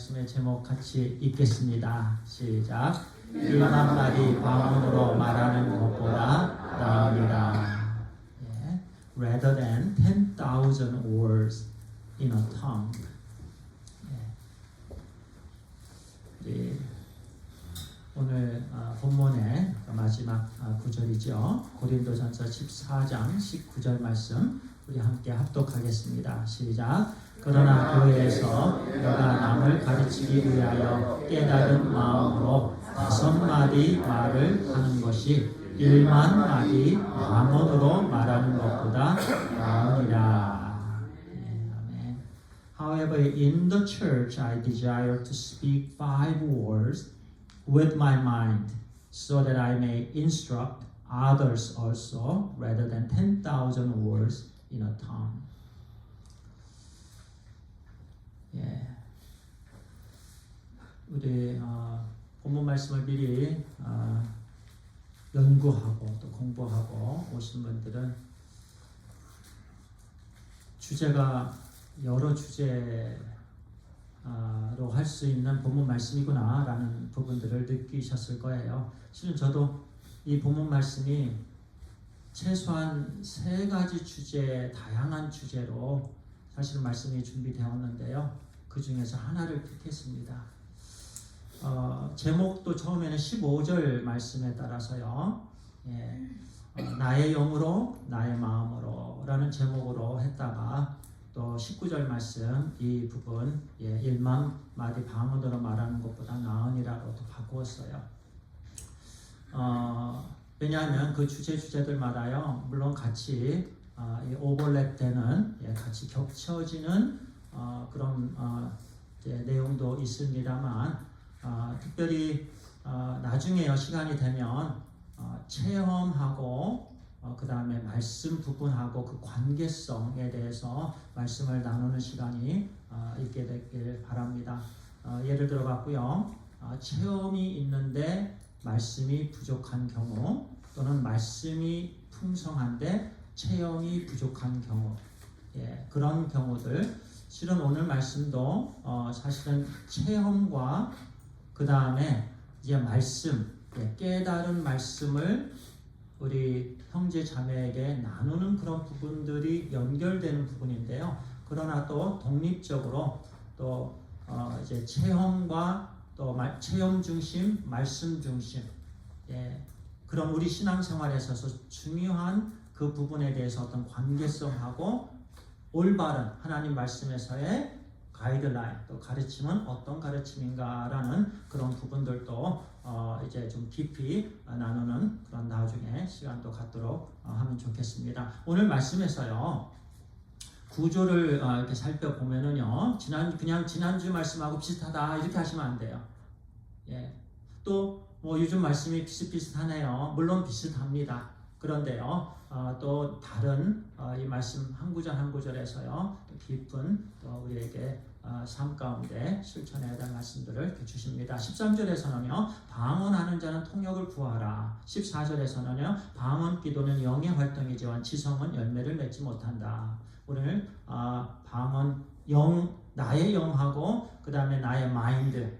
말씀의 제목 같이 읽겠습니다. 시작. 1만 마디 방언으로 말하는 것보다 나으리라. Rather than 10,000 words in a tongue. 오늘 본문의 마지막 구절이죠. 고린도전서 14장 19절 말씀 우리 함께 합독하겠습니다. 시작. 그러나 교회에서 너가 남을 가르치기 위하여 깨달은 마음으로 5마디 말을 하는 것이 1만 마디 방언으로 말하는 것보다 나으니라. 아멘. However, in the church I desire to speak 5 words with my mind, so that I may instruct others also, rather than 10,000 words in a tongue. 우리 본문 말씀을 미리 연구하고 또 공부하고 오신 분들은 주제가 여러 주제로 할 수 있는 본문 말씀이구나 라는 부분들을 느끼셨을 거예요. 실은 저도 이 본문 말씀이 최소한 3가지 주제, 다양한 주제로 사실 말씀이 준비되었는데요. 그 중에서 하나를 픽했습니다. 제목도 처음에는 15절 말씀에 따라서요. 나의 영으로 나의 마음으로 라는 제목으로 했다가 또 19절 말씀 이 부분 1만 마디 방언으로 말하는 것보다 나으니라고 또 바꾸었어요. 왜냐하면 그 주제들마다요 물론 같이 오버랩되는 같이 겹쳐지는 그런 내용도 있습니다만 특별히 나중에요 시간이 되면 체험하고 그 다음에 말씀 부분하고 그 관계성에 대해서 말씀을 나누는 시간이 있게 되길 바랍니다. 예를 들어 갖고요 체험이 있는데 말씀이 부족한 경우 또는 말씀이 풍성한데 체험이 부족한 경우 그런 경우들 실은 오늘 말씀도 사실은 체험과 그 다음에 이제 말씀 깨달은 말씀을 우리 형제 자매에게 나누는 그런 부분들이 연결되는 부분인데요. 그러나 또 독립적으로 또 이제 체험과 또 체험 중심, 말씀 중심 그런 우리 신앙생활에 있어서 중요한 그 부분에 대해서 어떤 관계성하고 올바른 하나님 말씀에서의 가이드라인 또 가르침은 어떤 가르침인가라는 그런 부분들도 이제 좀 깊이 나누는 그런 나중에 시간도 갖도록 하면 좋겠습니다. 오늘 말씀에서요 구조를 이렇게 살펴보면은요 그냥 지난주 말씀하고 비슷하다 이렇게 하시면 안 돼요. 또 뭐 요즘 말씀이 비슷비슷하네요. 물론 비슷합니다. 그런데요 또 다른 이 말씀 한 구절 한 구절에서요 또 깊은 또 우리에게 삶 가운데 실천해야 될 말씀들을 이렇게 주십니다. 13절에서는요 방언하는 자는 통역을 구하라. 14절에서는요 방언 기도는 영의 활동이지만 지성은 열매를 맺지 못한다. 오늘 방언 나의 영하고 그 다음에 나의 마인드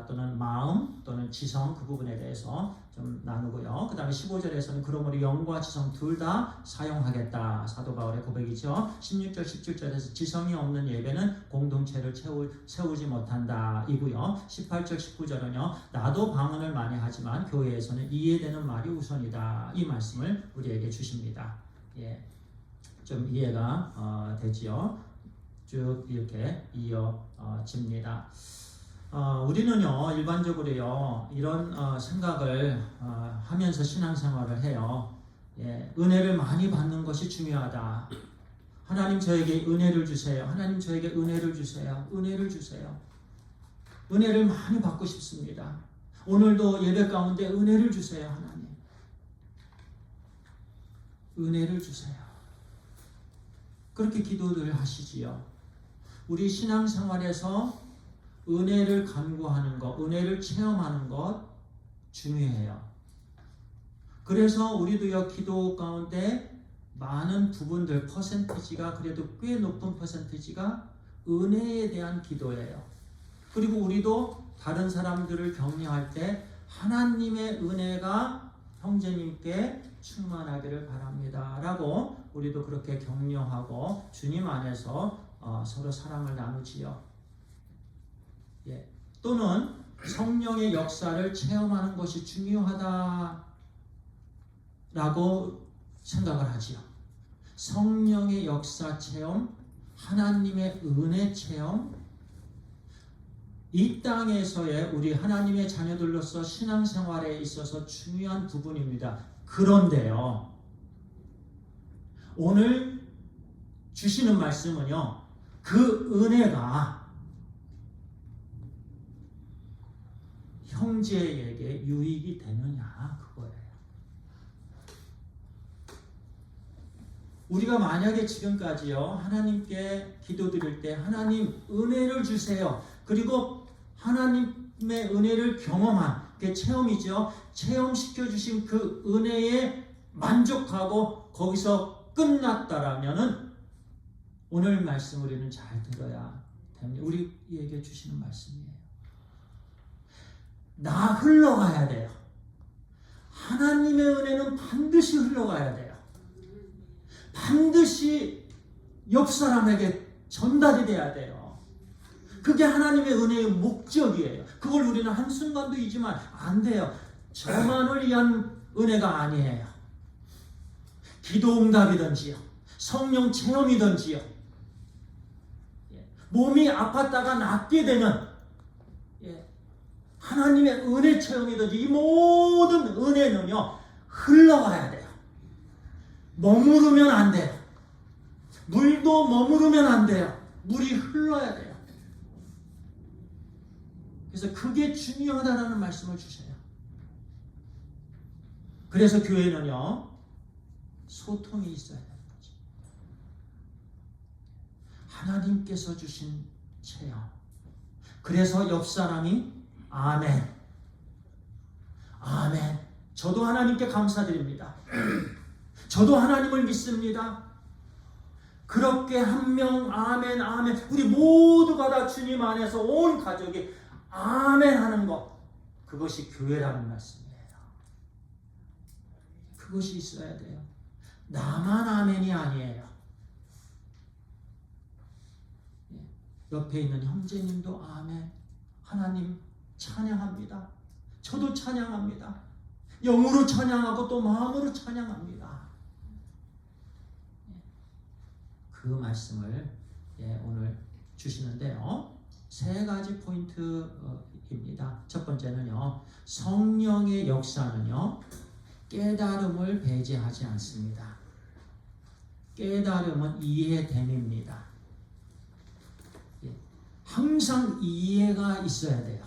또는 마음 또는 지성 그 부분에 대해서 좀 나누고요. 그 다음에 15절에서는 그러므로 영과 지성 둘 다 사용하겠다. 사도 바울의 고백이죠. 16절 17절에서 지성이 없는 예배는 공동체를 세우지 못한다 이고요. 18절 19절은요 나도 방언을 많이 하지만 교회에서는 이해되는 말이 우선이다. 이 말씀을 우리에게 주십니다. 좀 이해가 되지요. 쭉 이렇게 이어집니다. 우리는요 일반적으로요 이런 생각을 하면서 신앙생활을 해요. 은혜를 많이 받는 것이 중요하다. 하나님 저에게 은혜를 주세요. 하나님 저에게 은혜를 주세요. 은혜를 주세요. 은혜를 많이 받고 싶습니다. 오늘도 예배 가운데 은혜를 주세요. 하나님 은혜를 주세요. 그렇게 기도를 하시지요. 우리 신앙생활에서 은혜를 간구하는 것, 은혜를 체험하는 것 중요해요. 그래서 우리도요 기도 가운데 많은 부분들 퍼센티지가 그래도 꽤 높은 퍼센티지가 은혜에 대한 기도예요. 그리고 우리도 다른 사람들을 격려할 때 하나님의 은혜가 형제님께 충만하기를 바랍니다 라고 우리도 그렇게 격려하고 주님 안에서 서로 사랑을 나누지요. 예. 또는 성령의 역사를 체험하는 것이 중요하다라고 생각을 하지요. 성령의 역사 체험, 하나님의 은혜 체험, 이 땅에서의 우리 하나님의 자녀들로서 신앙생활에 있어서 중요한 부분입니다. 그런데요, 오늘 주시는 말씀은요, 그 은혜가 형제에게 유익이 되느냐, 그거예요. 우리가 만약에 지금까지요, 하나님께 기도드릴 때 하나님 은혜를 주세요. 그리고 하나님의 은혜를 경험한 그 체험이죠. 체험시켜 주신 그 은혜에 만족하고 거기서 끝났다라면은 오늘 말씀 우리는 잘 들어야 됩니다. 우리에게 주시는 말씀이에요. 나 흘러가야 돼요. 하나님의 은혜는 반드시 흘러가야 돼요. 반드시 옆 사람에게 전달이 돼야 돼요. 그게 하나님의 은혜의 목적이에요. 그걸 우리는 한순간도 잊으면 안 돼요. 저만을 위한 은혜가 아니에요. 기도 응답이든지요, 성령 체험이든지요, 몸이 아팠다가 낫게 되는 하나님의 은혜 체험이든지 이 모든 은혜는요 흘러가야 돼요. 머무르면 안 돼요. 물도 머무르면 안 돼요. 물이 흘러야 돼요. 그래서 그게 중요하다라는 말씀을 주세요. 그래서 교회는요 소통이 있어야 되는 거죠. 하나님께서 주신 체험. 그래서 옆 사람이 아멘, 아멘. 저도 하나님께 감사드립니다. 저도 하나님을 믿습니다. 그렇게 한 명 아멘, 아멘. 우리 모두가 다 주님 안에서 온 가족이 아멘 하는 것, 그것이 교회라는 말씀이에요. 그것이 있어야 돼요. 나만 아멘이 아니에요. 옆에 있는 형제님도 아멘. 하나님 찬양합니다. 저도 찬양합니다. 영으로 찬양하고 또 마음으로 찬양합니다. 그 말씀을 오늘 주시는데요. 세 가지 포인트입니다. 첫 번째는요, 성령의 역사는요 깨달음을 배제하지 않습니다. 깨달음은 이해됨입니다. 항상 이해가 있어야 돼요.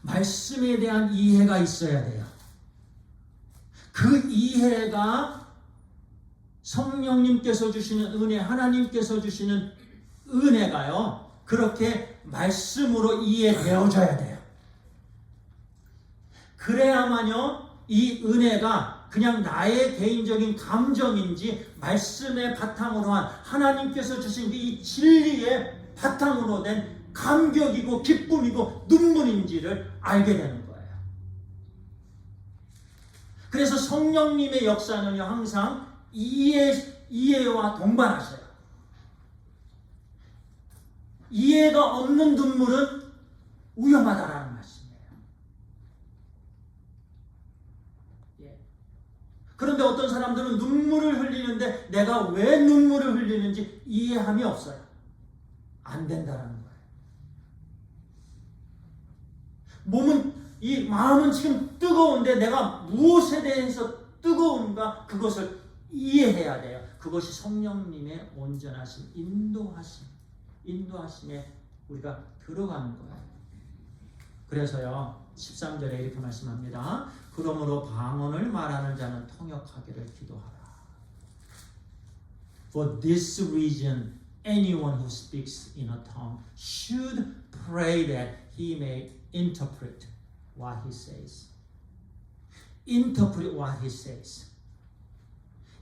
말씀에 대한 이해가 있어야 돼요. 그 이해가 성령님께서 주시는 은혜, 하나님께서 주시는 은혜가요 그렇게 말씀으로 이해되어져야 돼요. 그래야만요 이 은혜가 그냥 나의 개인적인 감정인지 말씀의 바탕으로 한 하나님께서 주신 이 진리의 바탕으로 된 감격이고 기쁨이고 눈물인지를 알게 되는 거예요. 그래서 성령님의 역사는요 항상 이해와 동반하셔요. 이해가 없는 눈물은 위험하다라는 말씀이에요. 그런데 어떤 사람들은 눈물을 흘리는데 내가 왜 눈물을 흘리는지 이해함이 없어요. 안 된다라는 거예요. 이 마음은 지금 뜨거운데 내가 무엇에 대해서 뜨거운가 그것을 이해해야 돼요. 그것이 성령님의 온전하신 인도하심에 우리가 들어가는 거예요. 그래서요 13절에 이렇게 말씀합니다. 그러므로 방언을 말하는 자는 통역하기를 기도하라. For this reason anyone who speaks in a tongue should pray that he may interpret what he says. Interpret what he says.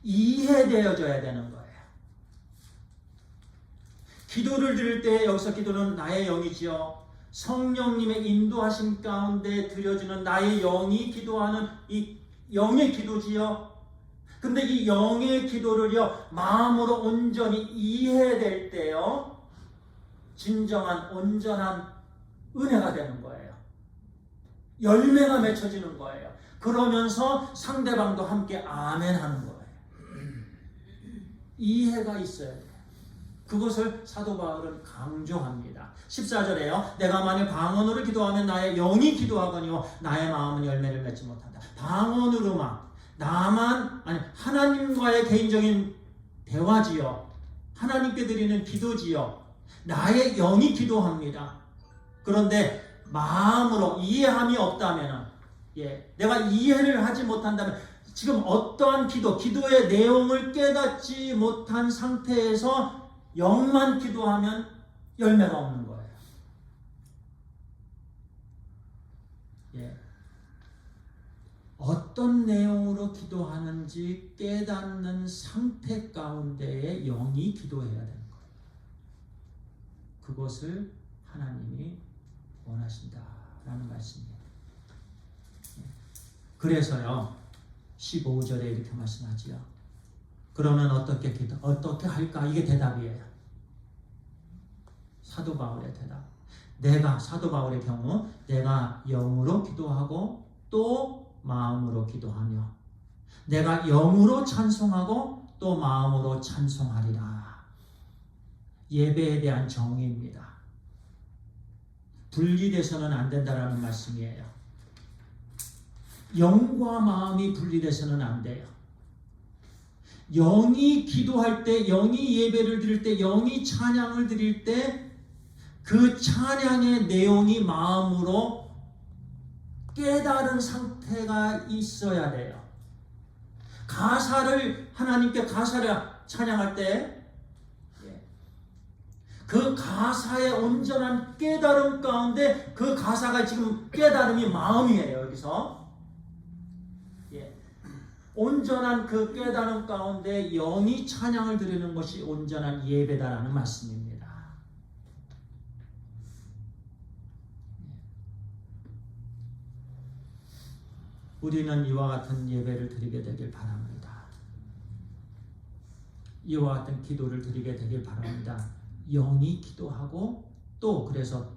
이해되어져야 되는 거예요. 기도를 드릴 때 여기서 기도는 나의 영이지요. 성령님의 인도하심 가운데 드려지는 나의 영이 기도하는 이 영의 기도지요. 근데 이 영의 기도를요, 마음으로 온전히 이해될 때요, 진정한 온전한 은혜가 되는 거예요. 열매가 맺혀지는 거예요. 그러면서 상대방도 함께 아멘 하는 거예요. 이해가 있어야 돼요. 그것을 사도 바울은 강조합니다. 14절에요. 내가 만일 방언으로 기도하면 나의 영이 기도하거니와 나의 마음은 열매를 맺지 못한다. 방언으로만, 하나님과의 개인적인 대화지요. 하나님께 드리는 기도지요. 나의 영이 기도합니다. 그런데 마음으로 이해함이 없다면, 내가 이해를 하지 못한다면, 지금 어떠한 기도의 내용을 깨닫지 못한 상태에서 영만 기도하면 열매가 없는 거예요. 어떤 내용으로 기도하는지 깨닫는 상태 가운데에 영이 기도해야 되는 거예요. 그것을 하나님이 원하신다라는 말씀이에요. 그래서요, 15절에 이렇게 말씀하지요. 그러면 어떻게 할까? 이게 대답이에요. 사도 바울의 대답. 사도 바울의 경우, 내가 영으로 기도하고 또 마음으로 기도하며, 내가 영으로 찬송하고 또 마음으로 찬송하리라. 예배에 대한 정의입니다. 분리돼서는 안 된다라는 말씀이에요. 영과 마음이 분리돼서는 안 돼요. 영이 기도할 때, 영이 예배를 드릴 때, 영이 찬양을 드릴 때 그 찬양의 내용이 마음으로 깨달은 상태가 있어야 돼요. 하나님께 가사를 찬양할 때 그 가사의 온전한 깨달음 가운데, 그 가사가 지금 깨달음이 마음이에요. 여기서 온전한 그 깨달음 가운데 영이 찬양을 드리는 것이 온전한 예배다라는 말씀입니다. 우리는 이와 같은 예배를 드리게 되길 바랍니다. 이와 같은 기도를 드리게 되길 바랍니다. 영이 기도하고 그래서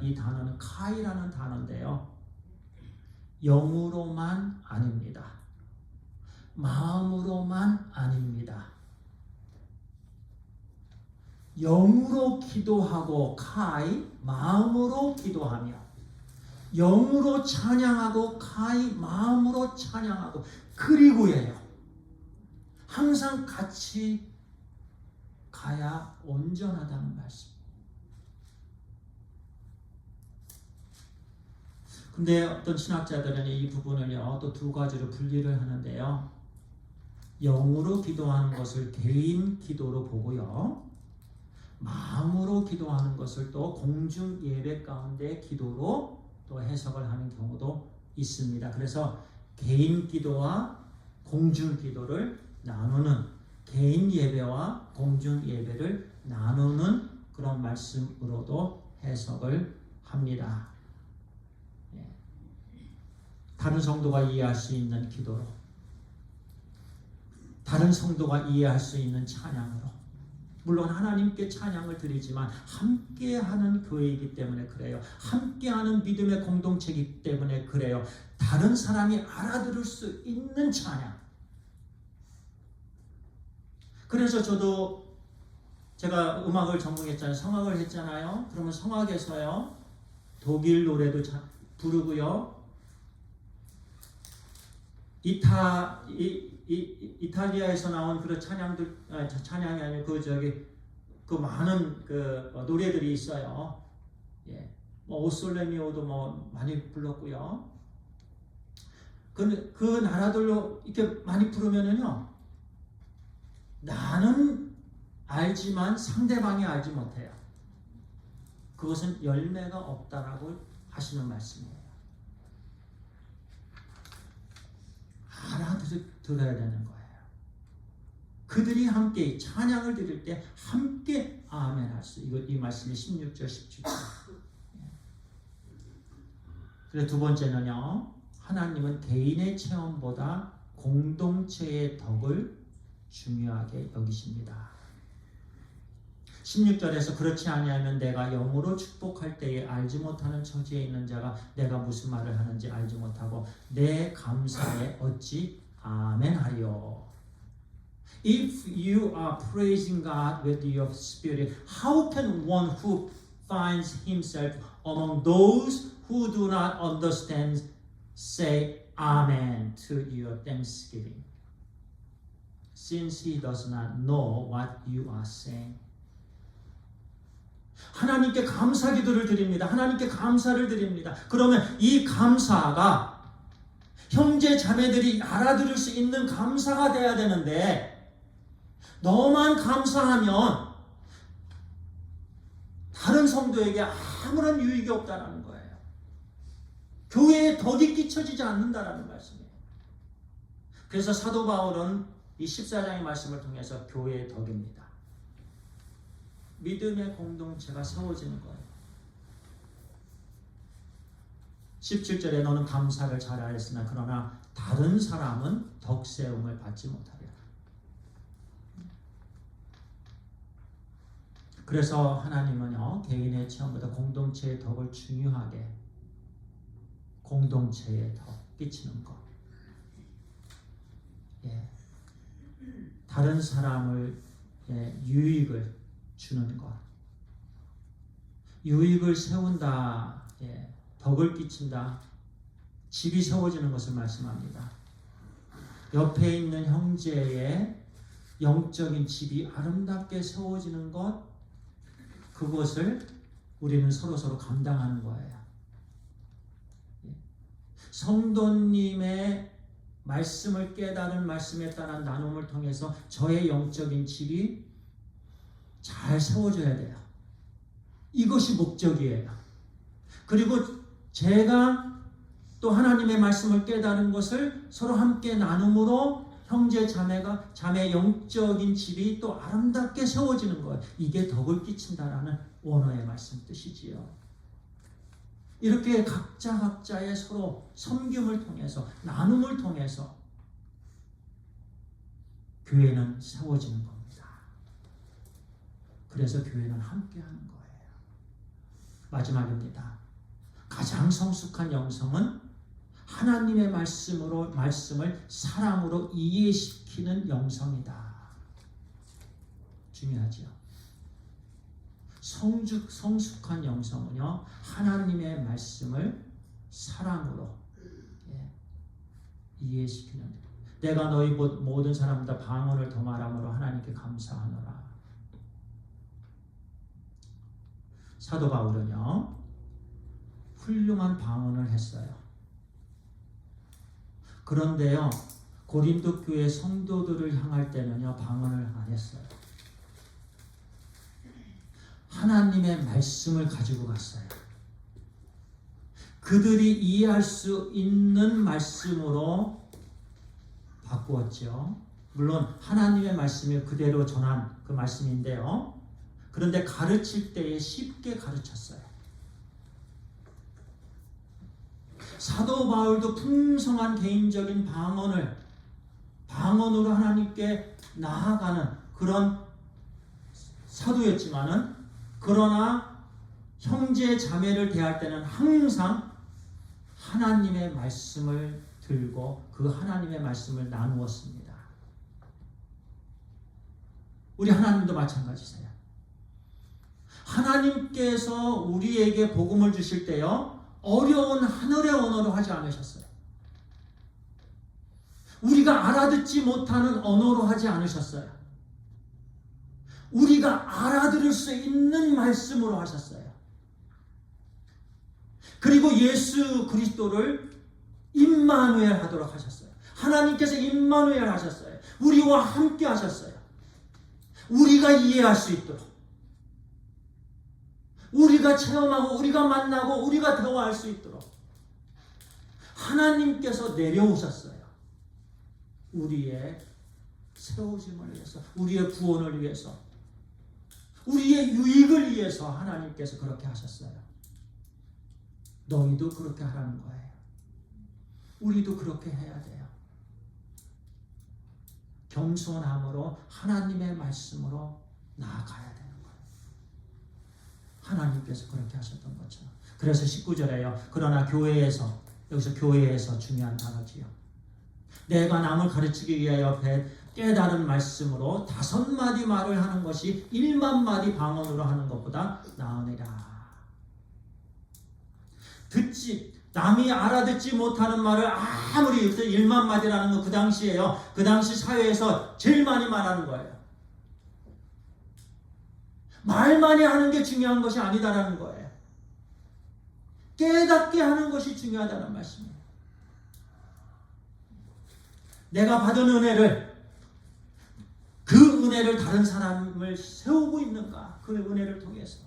이 단어는 카이라는 단어인데요. 영으로만 아닙니다. 마음으로만 아닙니다. 영으로 기도하고 카이, 마음으로 기도하며, 영으로 찬양하고 카이, 마음으로 찬양하고, 그리고예요. 항상 같이 가야 온전하다는 말씀. 근데 어떤 신학자들은 이 부분을요, 또 두 가지로 분리를 하는데요. 영으로 기도하는 것을 개인 기도로 보고요, 마음으로 기도하는 것을 또 공중 예배 가운데 기도로 또 해석을 하는 경우도 있습니다. 그래서 개인 기도와 공중 기도를 나누는, 개인 예배와 공중 예배를 나누는 그런 말씀으로도 해석을 합니다. 다른 성도가 이해할 수 있는 기도로, 다른 성도가 이해할 수 있는 찬양으로, 물론 하나님께 찬양을 드리지만 함께하는 교회이기 때문에 그래요. 함께하는 믿음의 공동체이기 때문에 그래요. 다른 사람이 알아들을 수 있는 찬양. 그래서 제가 음악을 전공했잖아요. 성악을 했잖아요. 그러면 성악에서요, 독일 노래도 부르고요, 이탈리아에서 나온 그런 찬양이 아니고 그 많은 노래들이 있어요. 오솔레미오도 많이 불렀고요. 그 나라들로 이렇게 많이 부르면은요, 나는 알지만 상대방이 알지 못해요. 그것은 열매가 없다라고 하시는 말씀이에요. 알아들어야 되는 거예요. 그들이 함께 찬양을 드릴 때 함께 아멘 할 수. 이 말씀이 16절 17절. 그리고 두 번째는요. 하나님은 개인의 체험보다 공동체의 덕을 중요하게 여기십니다. 16절에서 그렇지 아니하면 내가 영으로 축복할 때에 알지 못하는 처지에 있는 자가 내가 무슨 말을 하는지 알지 못하고 내 감사에 어찌 아멘 하리요. If you are praising God with your spirit, how can one who finds himself among those who do not understand say amen to your thanksgiving, since he does not know what you are saying? 하나님께 감사 기도를 드립니다. 하나님께 감사를 드립니다. 그러면 이 감사가 형제 자매들이 알아들을 수 있는 감사가 돼야 되는데 너만 감사하면 다른 성도에게 아무런 유익이 없다는 거예요. 교회에 덕이 끼쳐지지 않는다라는 말씀이에요. 그래서 사도 바울은 이 14장의 말씀을 통해서 교회의 덕입니다. 믿음의 공동체가 세워지는 거예요. 17절에 너는 감사를 잘하였으나 그러나 다른 사람은 덕세움을 받지 못하리라. 그래서 하나님은요, 개인의 체험보다 공동체의 덕을 중요하게, 공동체의 덕 끼치는 것. 예. 다른 사람을 유익을 주는 것. 유익을 세운다. 예. 덕을 끼친다. 집이 세워지는 것을 말씀합니다. 옆에 있는 형제의 영적인 집이 아름답게 세워지는 것, 그것을 우리는 서로 감당하는 거예요. 성도님의 말씀을 깨달은 말씀에 따른 나눔을 통해서 저의 영적인 집이 잘 세워져야 돼요. 이것이 목적이에요. 그리고 제가 또 하나님의 말씀을 깨달은 것을 서로 함께 나눔으로 형제 자매 영적인 집이 또 아름답게 세워지는 것. 이게 덕을 끼친다라는 원어의 말씀 뜻이지요. 이렇게 각자의 서로 섬김을 통해서 나눔을 통해서 교회는 세워지는 겁니다. 그래서 교회는 함께하는 거예요. 마지막입니다. 가장 성숙한 영성은 하나님의 말씀을 사랑으로 이해시키는 영성이다. 중요하지요. 성숙한 영성은요, 하나님의 말씀을 사랑으로 이해시키는. 내가 너희 모든 사람들 방언을 더 말함으로 하나님께 감사하노라. 사도 바울은요, 훌륭한 방언을 했어요. 그런데요, 고린도 교회 성도들을 향할 때는요, 방언을 안 했어요. 하나님의 말씀을 가지고 갔어요. 그들이 이해할 수 있는 말씀으로 바꾸었죠. 물론 하나님의 말씀을 그대로 전한 그 말씀인데요. 그런데 가르칠 때에 쉽게 가르쳤어요. 사도 바울도 풍성한 개인적인 방언으로 하나님께 나아가는 그런 사도였지만은, 그러나 형제 자매를 대할 때는 항상 하나님의 말씀을 들고 그 하나님의 말씀을 나누었습니다. 우리 하나님도 마찬가지세요. 하나님께서 우리에게 복음을 주실 때요, 어려운 하늘의 언어로 하지 않으셨어요. 우리가 알아듣지 못하는 언어로 하지 않으셨어요. 우리가 알아들을 수 있는 말씀으로 하셨어요. 그리고 예수 그리스도를 임마누엘 하도록 하셨어요. 하나님께서 임마누엘 하셨어요. 우리와 함께 하셨어요. 우리가 이해할 수 있도록, 우리가 체험하고 우리가 만나고 우리가 대화할 수 있도록 하나님께서 내려오셨어요. 우리의 세워짐을 위해서, 우리의 구원을 위해서, 우리의 유익을 위해서 하나님께서 그렇게 하셨어요. 너희도 그렇게 하라는 거예요. 우리도 그렇게 해야 돼요. 겸손함으로 하나님의 말씀으로 나아가야 되는 거예요. 하나님께서 그렇게 하셨던 것처럼. 그래서 19절에요. 그러나 교회에서, 여기서 교회에서 중요한 단어지요. 내가 남을 가르치기 위하여 깨달은 말씀으로 5마디 말을 하는 것이 1만 마디 방언으로 하는 것보다 나으니라. 남이 알아듣지 못하는 말을 아무리 1만 마디라는 거 그 당시에요. 그 당시 사회에서 제일 많이 말하는 거예요. 말 많이 하는 게 중요한 것이 아니다라는 거예요. 깨닫게 하는 것이 중요하다는 말씀이에요. 내가 받은 은혜를, 그 은혜를 다른 사람을 세우고 있는가, 그 은혜를 통해서,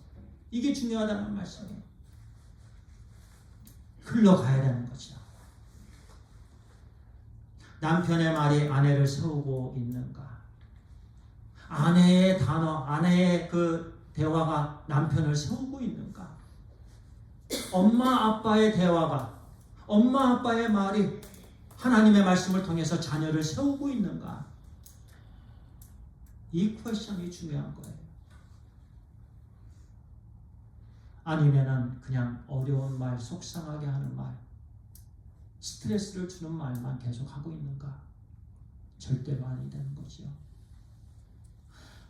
이게 중요하다는 말씀이에요. 흘러가야 되는 거죠. 남편의 말이 아내를 세우고 있는가, 아내의 단어, 아내의 그 대화가 남편을 세우고 있는가, 엄마 아빠의 대화가, 엄마 아빠의 말이 하나님의 말씀을 통해서 자녀를 세우고 있는가, 이 퀘션이 중요한 거예요. 아니면은 그냥 어려운 말, 속상하게 하는 말, 스트레스를 주는 말만 계속 하고 있는가? 절대로 아니 되는 거지요.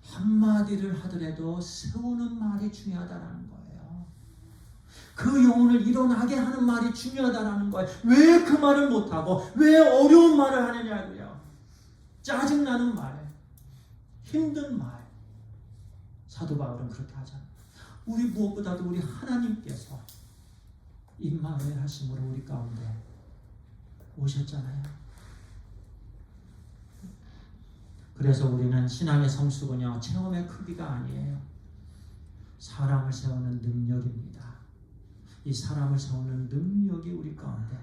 한마디를 하더라도 세우는 말이 중요하다는 거예요. 그 영혼을 일어나게 하는 말이 중요하다는 거예요. 왜 그 말을 못하고 왜 어려운 말을 하느냐고요. 짜증나는 말, 힘든 말. 사도 바울은 그렇게 하잖아요. 우리 무엇보다도 우리 하나님께서 임마누엘 하심으로 우리 가운데 오셨잖아요. 그래서 우리는 신앙의 성수군요, 체험의 크기가 아니에요. 사람을 세우는 능력입니다. 이 사람을 세우는 능력이 우리 가운데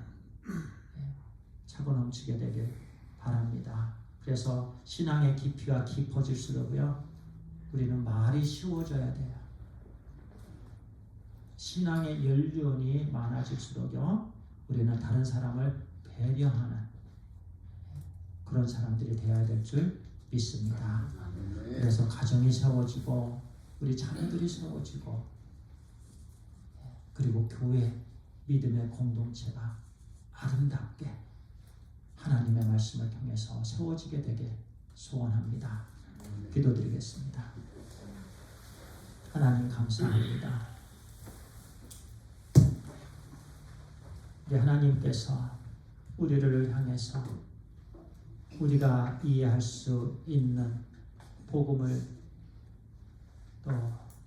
차고 넘치게 되길 바랍니다. 그래서 신앙의 깊이가 깊어질수록요, 우리는 말이 쉬워져야 돼요. 신앙의 연륜이 많아질수록요, 우리는 다른 사람을 배려하는 그런 사람들이 되어야 될 줄 믿습니다. 그래서 가정이 세워지고 우리 자녀들이 세워지고 그리고 교회 믿음의 공동체가 아름답게 하나님의 말씀을 통해서 세워지게 되길 소원합니다. 기도드리겠습니다. 하나님 감사합니다. 우리 하나님께서 우리를 향해서 우리가 이해할 수 있는 복음을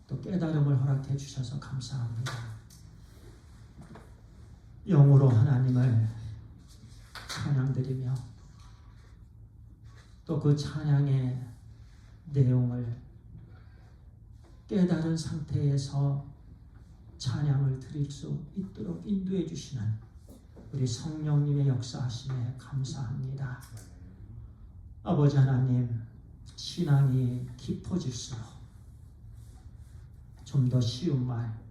또 깨달음을 허락해 주셔서 감사합니다. 영으로 하나님을 찬양드리며 또 그 찬양의 내용을 깨달은 상태에서 찬양을 드릴 수 있도록 인도해 주시는 우리 성령님의 역사하심에 감사합니다. 아버지 하나님, 신앙이 깊어질수록 좀 더 쉬운 말,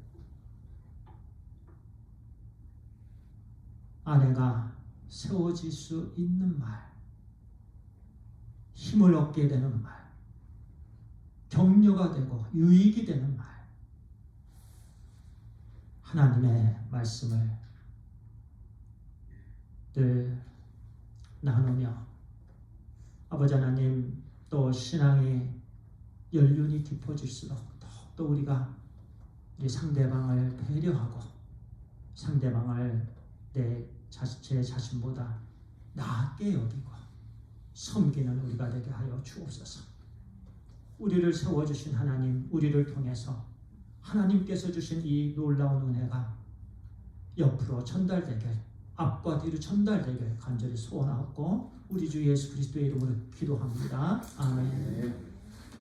아내가 세워질 수 있는 말, 힘을 얻게 되는 말, 격려가 되고 유익이 되는 말, 하나님의 말씀을 늘 나누며 아버지 하나님, 또 신앙의 연륜이 깊어질수록 또 우리가 우리 상대방을 배려하고 상대방을 제 자신보다 낮게 여기고 섬기는 우리가 되게 하여 주옵소서. 우리를 세워주신 하나님, 우리를 통해서 하나님께서 주신 이 놀라운 은혜가 옆으로 전달되길, 앞과 뒤로 전달되길 간절히 소원하고 우리 주 예수 그리스도의 이름으로 기도합니다. 아멘.